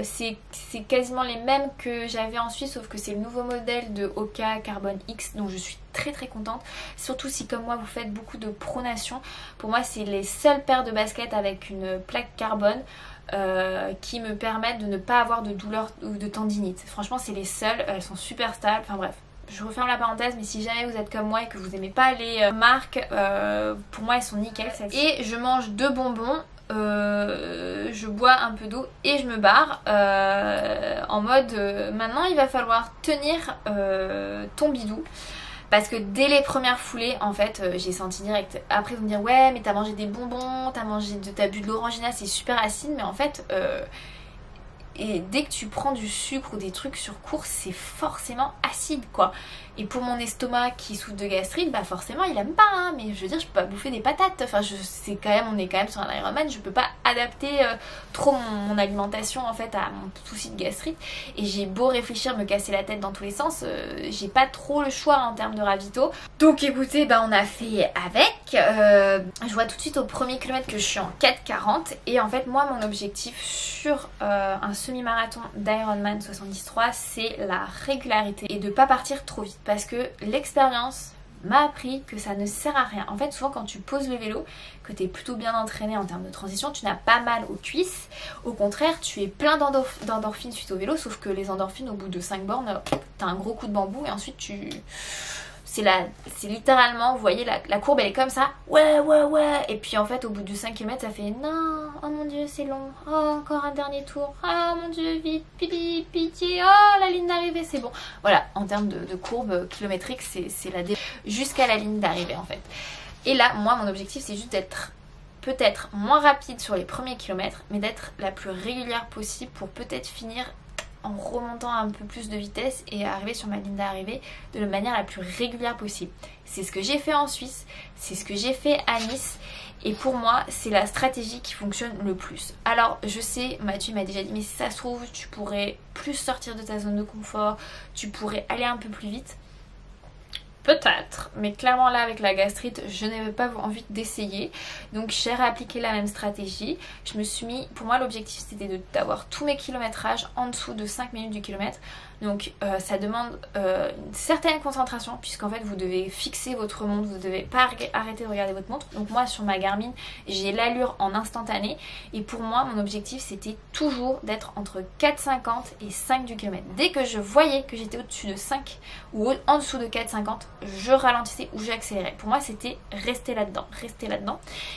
c'est quasiment les mêmes que j'avais en Suisse sauf que c'est le nouveau modèle de Hoka Carbon X donc je suis très contente. Surtout si comme moi vous faites beaucoup de pronation, pour moi c'est les seules paires de baskets avec une plaque carbone qui me permettent de ne pas avoir de douleur ou de tendinite. Franchement c'est les seules, elles sont super stables, enfin bref. Je referme la parenthèse mais si jamais vous êtes comme moi et que vous aimez pas les marques, pour moi elles sont nickel. Et je mange 2 bonbons, je bois un peu d'eau et je me barre en mode maintenant il va falloir tenir ton bidou. Parce que dès les premières foulées, en fait, j'ai senti direct. Après, vous me direz, ouais, mais t'as mangé des bonbons, t'as bu de l'orangina, c'est super acide. Mais en fait, et dès que tu prends du sucre ou des trucs sur course, c'est forcément acide, quoi. Et pour mon estomac qui souffre de gastrite, bah forcément il aime pas, hein. Mais je veux dire, je peux pas bouffer des patates. Enfin, on est quand même sur un Ironman, je peux pas adapter trop mon alimentation en fait à mon souci de gastrite. Et j'ai beau réfléchir, me casser la tête dans tous les sens, j'ai pas trop le choix en termes de ravito. Donc écoutez, bah on a fait avec. Je vois tout de suite au premier kilomètre que je suis en 4,40. Et en fait, moi, mon objectif sur un semi-marathon d'Ironman 73, c'est la régularité et de pas partir trop vite. Parce que l'expérience m'a appris que ça ne sert à rien. En fait, souvent quand tu poses le vélo, que tu es plutôt bien entraîné en termes de transition, tu n'as pas mal aux cuisses. Au contraire, tu es plein d'endorphines suite au vélo, sauf que les endorphines, au bout de 5 bornes, t'as un gros coup de bambou et ensuite c'est littéralement, vous voyez, la courbe elle est comme ça, ouais, et puis en fait au bout de 5 km ça fait non, oh mon dieu c'est long, oh encore un dernier tour, oh mon dieu vite, pitié, oh la ligne d'arrivée c'est bon. Voilà, en termes de courbe kilométrique c'est jusqu'à la ligne d'arrivée en fait. Et là, moi mon objectif c'est juste d'être peut-être moins rapide sur les premiers kilomètres, mais d'être la plus régulière possible pour peut-être finir en remontant un peu plus de vitesse et arriver sur ma ligne d'arrivée de la manière la plus régulière possible. C'est ce que j'ai fait en Suisse, c'est ce que j'ai fait à Nice et pour moi c'est la stratégie qui fonctionne le plus. Alors je sais, Mathieu m'a déjà dit mais si ça se trouve tu pourrais plus sortir de ta zone de confort, tu pourrais aller un peu plus vite. Peut-être, mais clairement là avec la gastrite je n'avais pas envie d'essayer, donc j'ai réappliqué la même stratégie. Je me suis mis, pour moi l'objectif c'était d'avoir tous mes kilométrages en dessous de 5 minutes du kilomètre. Donc ça demande une certaine concentration puisqu'en fait vous devez fixer votre montre, vous ne devez pas arrêter de regarder votre montre. Donc moi sur ma Garmin j'ai l'allure en instantané et pour moi mon objectif c'était toujours d'être entre 4,50 et 5 du kilomètre. Dès que je voyais que j'étais au-dessus de 5 ou en dessous de 4,50 je ralentissais ou j'accélérais. Pour moi c'était rester là-dedans,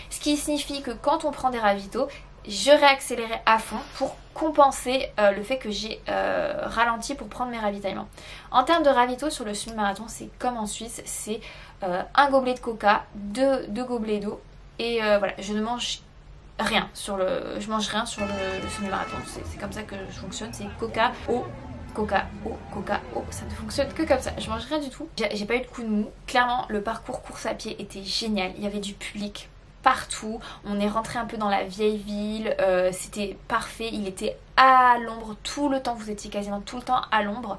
ce qui signifie que quand on prend des ravitaux je réaccélérais à fond pour compenser le fait que j'ai ralenti pour prendre mes ravitaillements. En termes de ravitaux sur le semi-marathon, c'est comme en Suisse, c'est un gobelet de coca, deux gobelets d'eau et voilà, je ne mange rien sur le semi-marathon. C'est comme ça que je fonctionne, c'est coca, eau, coca, eau, ça ne fonctionne que comme ça, je mange rien du tout. J'ai pas eu de coup de mou, clairement le parcours course à pied était génial, il y avait du public partout, on est rentré un peu dans la vieille ville, c'était parfait, il était à l'ombre tout le temps, vous étiez quasiment tout le temps à l'ombre,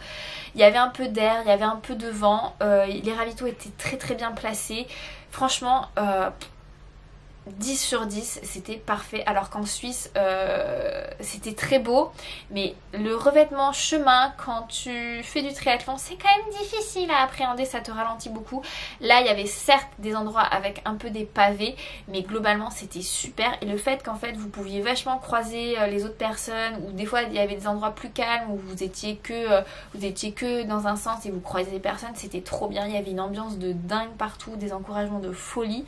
il y avait un peu d'air, il y avait un peu de vent, les ravitaux étaient très bien placés, franchement 10 sur 10, c'était parfait. Alors qu'en Suisse, c'était très beau, mais le revêtement chemin, quand tu fais du triathlon, c'est quand même difficile à appréhender, ça te ralentit beaucoup. Là, il y avait certes des endroits avec un peu des pavés, mais globalement, c'était super. Et le fait qu'en fait, vous pouviez vachement croiser les autres personnes, ou des fois, il y avait des endroits plus calmes où vous étiez que dans un sens et vous croisez des personnes, c'était trop bien. Il y avait une ambiance de dingue partout, des encouragements de folie.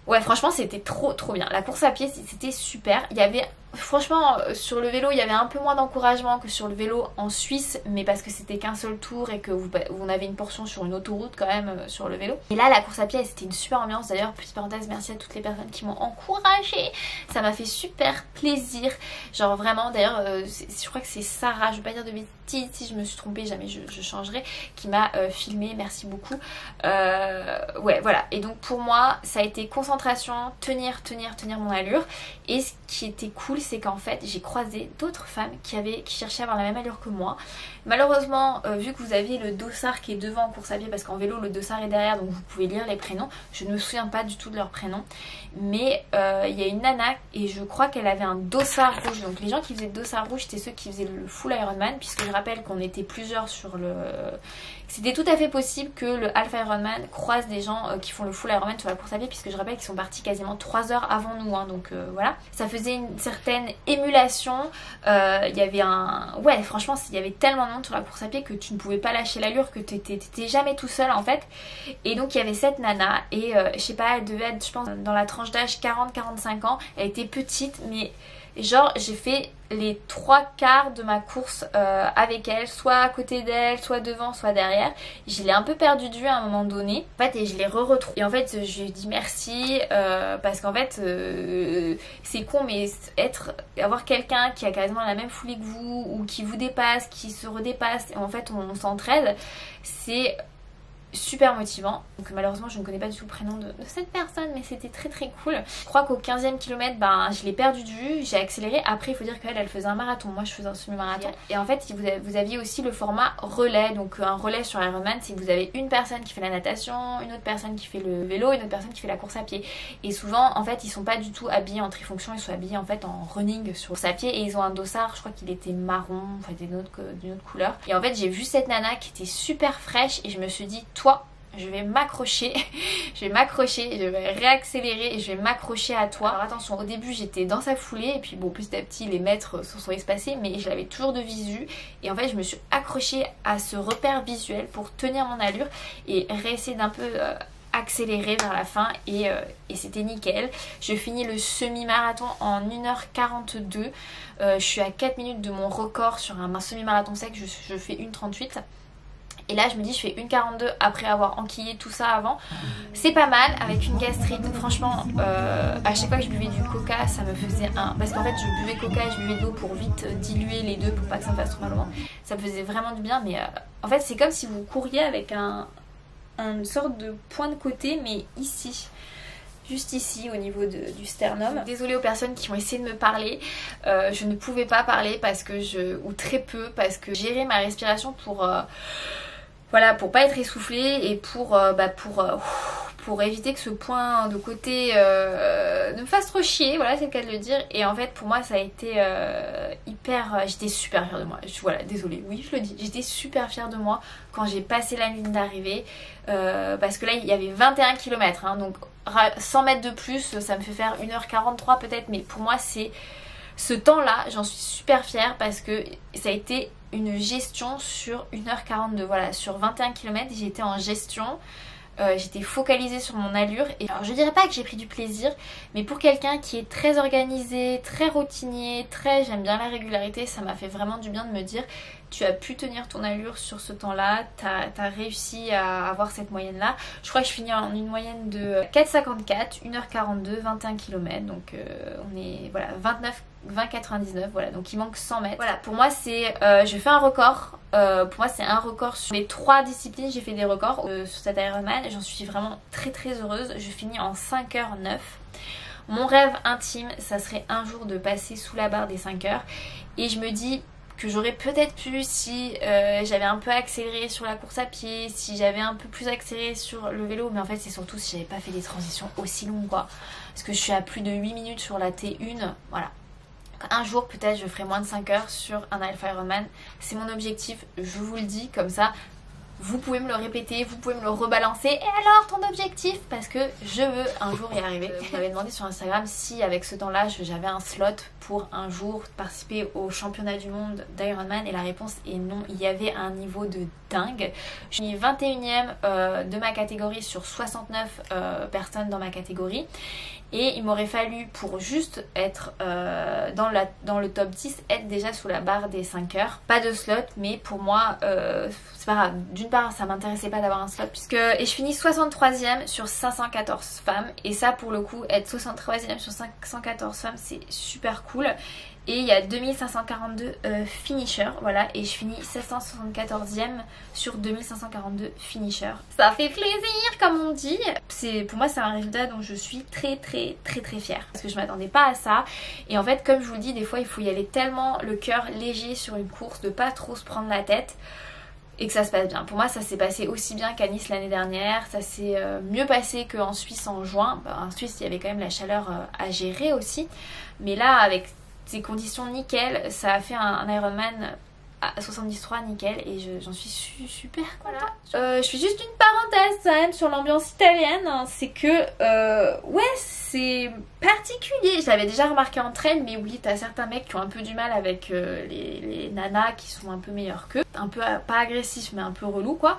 Ouais, franchement c'était trop bien. La course à pied c'était super. Il y avait, franchement sur le vélo il y avait un peu moins d'encouragement que sur le vélo en Suisse, mais parce que c'était qu'un seul tour et que vous avez une portion sur une autoroute quand même sur le vélo. Et là la course à pied c'était une super ambiance. D'ailleurs petite parenthèse, merci à toutes les personnes qui m'ont encouragée. Ça m'a fait super plaisir. Genre vraiment, d'ailleurs je crois que c'est Sarah, je vais pas dire de bêtises, si je me suis trompée jamais je changerai, qui m'a filmé, merci beaucoup. Ouais voilà, et donc pour moi ça a été concentration, tenir mon allure. Et ce qui était cool c'est qu'en fait j'ai croisé d'autres femmes qui cherchaient à avoir la même allure que moi. Malheureusement vu que vous aviez le dossard qui est devant en course à pied, parce qu'en vélo le dossard est derrière donc vous pouvez lire les prénoms, je ne me souviens pas du tout de leurs prénoms, mais il y a une nana et je crois qu'elle avait un dossard rouge. Donc les gens qui faisaient le dossard rouge c'était ceux qui faisaient le full Ironman, puisque je rappelle qu'on était plusieurs sur le... C'était tout à fait possible que le Half Ironman croise des gens qui font le full Ironman sur la course à pied, puisque je rappelle qu'ils sont partis quasiment 3 heures avant nous, hein, donc voilà. Ça faisait une certaine émulation, il y avait un... Ouais franchement il y avait tellement de monde sur la course à pied que tu ne pouvais pas lâcher l'allure, que t'étais jamais tout seul en fait. Et donc il y avait cette nana et je sais pas, elle devait être je pense dans la tranche d'âge 40-45 ans, elle était petite mais... Genre j'ai fait les 3/4 de ma course avec elle, soit à côté d'elle, soit devant, soit derrière. Je l'ai un peu perdu de vue à un moment donné en fait, et je l'ai retrouvé. Et en fait je lui ai dit merci parce qu'en fait c'est con, mais avoir quelqu'un qui a quasiment la même foulée que vous ou qui vous dépasse, qui se redépasse, et en fait on s'entraide, c'est super motivant. Donc malheureusement je ne connais pas du tout le prénom de cette personne, mais c'était très cool. Je crois qu'au 15e kilomètre je l'ai perdu de vue, j'ai accéléré. Après il faut dire qu'elle elle faisait un marathon, moi je faisais un semi-marathon. Et en fait vous aviez aussi le format relais. Donc un relais sur Ironman c'est que vous avez une personne qui fait la natation, une autre personne qui fait le vélo, une autre personne qui fait la course à pied. Et souvent en fait ils sont pas du tout habillés en trifonction, ils sont habillés en fait en running sur course à pied, et ils ont un dossard, je crois qu'il était marron, enfin d'une autre couleur. Et en fait j'ai vu cette nana qui était super fraîche et je me suis dit toi je vais m'accrocher, je vais réaccélérer et je vais m'accrocher à toi. Alors attention, au début j'étais dans sa foulée et puis bon petit à petit les mètres se sont espacés, mais je l'avais toujours de visu et en fait je me suis accrochée à ce repère visuel pour tenir mon allure et réessayer d'un peu accélérer vers la fin et c'était nickel. Je finis le semi-marathon en 1h42, je suis à 4 minutes de mon record sur un semi-marathon sec, je fais 1h38. Et là je me dis je fais 1,42 après avoir enquillé tout ça avant. C'est pas mal avec une gastrite. Franchement à chaque fois que je buvais du coca ça me faisait un... Parce qu'en fait je buvais coca et je buvais de l'eau pour vite diluer les deux pour pas que ça me fasse trop mal au ventre. Ça me faisait vraiment du bien mais en fait c'est comme si vous couriez avec une sorte de point de côté mais ici. Juste ici au niveau du sternum. Désolée aux personnes qui ont essayé de me parler, je ne pouvais pas parler parce que ou très peu, parce que gérer ma respiration pour voilà, pour pas être essoufflée et pour éviter que ce point de côté ne me fasse trop chier, voilà c'est le cas de le dire. Et en fait pour moi ça a été hyper... J'étais super fière de moi, voilà désolée, oui je le dis, j'étais super fière de moi quand j'ai passé la ligne d'arrivée parce que là il y avait 21 km hein, donc 100 mètres de plus ça me fait faire 1h43 peut-être, mais pour moi c'est ce temps là j'en suis super fière parce que ça a été une gestion sur 1h42, voilà sur 21 km j'étais en gestion. J'étais focalisée sur mon allure et alors je dirais pas que j'ai pris du plaisir, mais pour quelqu'un qui est très organisé, très routinier, j'aime bien la régularité, ça m'a fait vraiment du bien de me dire tu as pu tenir ton allure sur ce temps là, t'as réussi à avoir cette moyenne là. Je crois que je finis en une moyenne de 4,54, 1h42, 21 km, donc on est voilà 20,99, voilà donc il manque 100 mètres. Voilà pour moi c'est je fais un record, pour moi c'est un record sur les 3 disciplines, j'ai fait des records sur cet Ironman et j'en suis vraiment très heureuse. Je finis en 5h09. Mon rêve intime ça serait un jour de passer sous la barre des 5h et je me dis que j'aurais peut-être pu si j'avais un peu accéléré sur la course à pied, si j'avais un peu plus accéléré sur le vélo, mais en fait c'est surtout si j'avais pas fait des transitions aussi longues quoi, parce que je suis à plus de 8 minutes sur la T1, voilà. Un jour peut-être je ferai moins de 5 heures sur un Alpha Ironman, c'est mon objectif, je vous le dis comme ça. Vous pouvez me le répéter, vous pouvez me le rebalancer. Et alors ton objectif? Parce que je veux un jour y arriver. Vous m'avez demandé sur Instagram si avec ce temps là j'avais un slot pour un jour participer au championnat du monde d'Ironman. Et la réponse est non, il y avait un niveau de dingue. Je suis 21ème de ma catégorie sur 69 personnes dans ma catégorie. Et il m'aurait fallu pour juste être dans le top 10 être déjà sous la barre des 5 heures. Pas de slot mais pour moi c'est pas grave. D'une part ça m'intéressait pas d'avoir un slot et je finis 63ème sur 514 femmes et ça pour le coup être 63ème sur 514 femmes c'est super cool. Et il y a 2542 finishers, voilà, et je finis 774ème sur 2542 finishers. Ça fait plaisir comme on dit. Pour moi c'est un résultat dont je suis très fière. Parce que je m'attendais pas à ça. Et en fait comme je vous le dis, des fois il faut y aller tellement le cœur léger sur une course, de pas trop se prendre la tête. Et que ça se passe bien. Pour moi ça s'est passé aussi bien qu'à Nice l'année dernière, ça s'est mieux passé qu'en Suisse en juin. En Suisse il y avait quand même la chaleur à gérer aussi. Mais là avec ces conditions nickel, ça a fait un Ironman à 73 nickel et j'en suis super contente. Voilà. Je fais juste une parenthèse quand même sur l'ambiance italienne, hein. C'est que ouais c'est particulier, je l'avais déjà remarqué en trail, mais oui t'as certains mecs qui ont un peu du mal avec les nanas qui sont un peu meilleures qu'eux, un peu pas agressifs mais un peu relous quoi.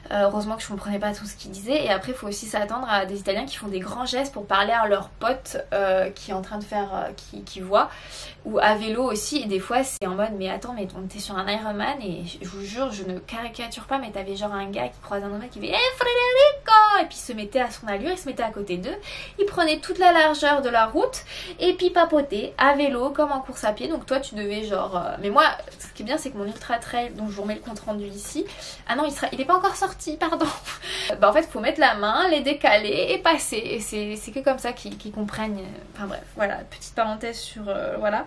Heureusement que je comprenais pas tout ce qu'ils disaient. Et après il faut aussi s'attendre à des Italiens qui font des grands gestes pour parler à leurs potes qui est en train de faire, qui voient, ou à vélo aussi. Et des fois c'est en mode mais attends mais on était sur un Ironman et je vous jure je ne caricature pas, mais t'avais genre un gars qui croise un autre mec qui fait hey Federico, et puis il se mettait à son allure, il se mettait à côté d'eux, il prenait toute la largeur de la route et puis papotait à vélo comme en course à pied. Donc toi tu devais genre mais moi ce qui est bien c'est que mon ultra trail, donc je vous remets le compte rendu ici, ah non il est pas encore sorti, pardon. Bah en fait faut mettre la main, les décaler et passer, et c'est que comme ça qu'ils comprennent. Enfin bref, voilà, petite parenthèse sur voilà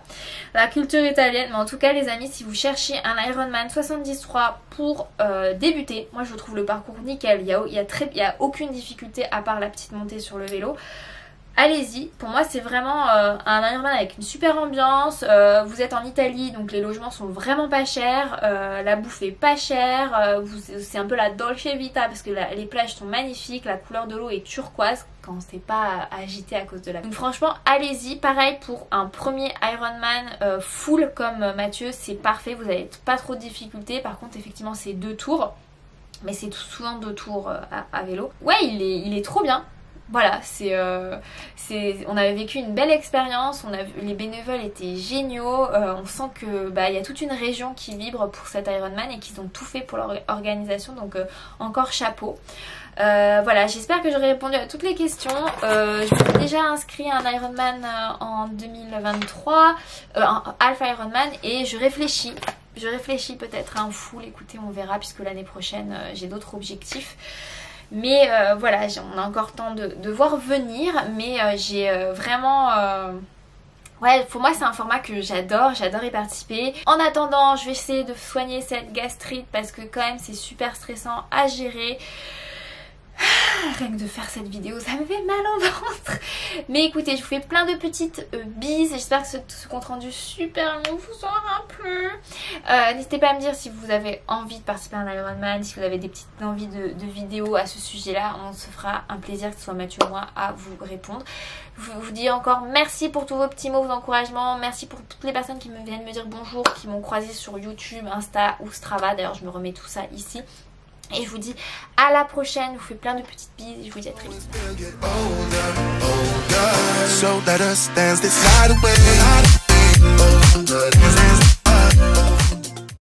la culture italienne. Mais en tout cas les amis, si vous cherchez un Ironman 73 pour débuter, moi je trouve le parcours nickel, il y a aucune difficulté à part la petite montée sur le vélo. Allez-y, pour moi c'est vraiment un Ironman avec une super ambiance. Vous êtes en Italie donc les logements sont vraiment pas chers, la bouffe est pas chère, c'est un peu la Dolce Vita parce que les plages sont magnifiques, la couleur de l'eau est turquoise quand c'est pas agité à cause de la... Donc franchement allez-y, pareil pour un premier Ironman full comme Mathieu, c'est parfait, vous n'avez pas trop de difficultés. Par contre effectivement c'est 2 tours, mais c'est souvent 2 tours à vélo. Ouais il est trop bien. voilà, on avait vécu une belle expérience, les bénévoles étaient géniaux, on sent que il y a toute une région qui vibre pour cet Ironman et qu'ils ont tout fait pour leur organisation, donc encore chapeau. Voilà, j'espère que j'aurai répondu à toutes les questions. Je me suis déjà inscrit à un Ironman en 2023, un Alpha Ironman, et je réfléchis peut-être à un full, écoutez, on verra, puisque l'année prochaine j'ai d'autres objectifs. Mais voilà, on a encore temps de voir venir, mais j'ai vraiment... Ouais, pour moi c'est un format que j'adore y participer. En attendant, je vais essayer de soigner cette gastrite parce que quand même c'est super stressant à gérer. Rien que de faire cette vidéo, ça me fait mal au ventre. Mais écoutez, je vous fais plein de petites bises. J'espère que ce compte rendu super long vous aura plu. N'hésitez pas à me dire si vous avez envie de participer à un Ironman, si vous avez des petites envies de vidéos à ce sujet-là. On se fera un plaisir, que ce soit Mathieu ou moi, à vous répondre. Je vous dis encore merci pour tous vos petits mots d'encouragement. Merci pour toutes les personnes qui viennent me dire bonjour, qui m'ont croisé sur YouTube, Insta ou Strava. D'ailleurs, je me remets tout ça ici. Et je vous dis à la prochaine, je vous fais plein de petites bises et je vous dis à très vite.
So let us dance this night away.